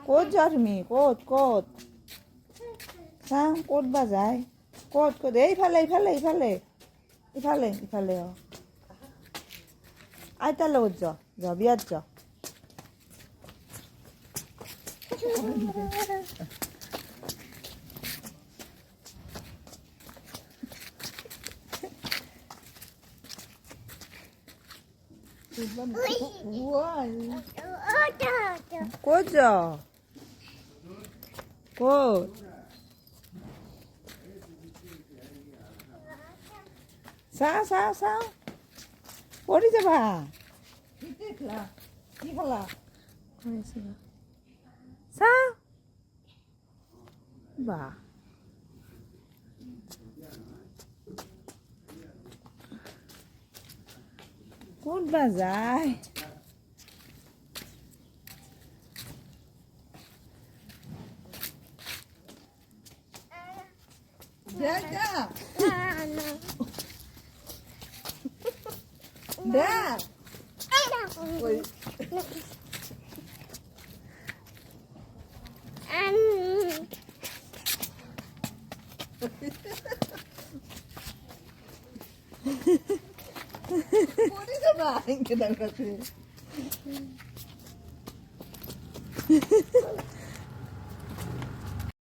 꽃 자름이 꽃 상 꽃 바자이 꽃 이팔레요 아이 딸러 오죠 저 미었죠 우와 꽃이죠 꽃 사 꼬리 잡아 이걸라 사 봐 꽃 바자이 자 네. Ôi. 머리가 봐. 이렇게 나가지.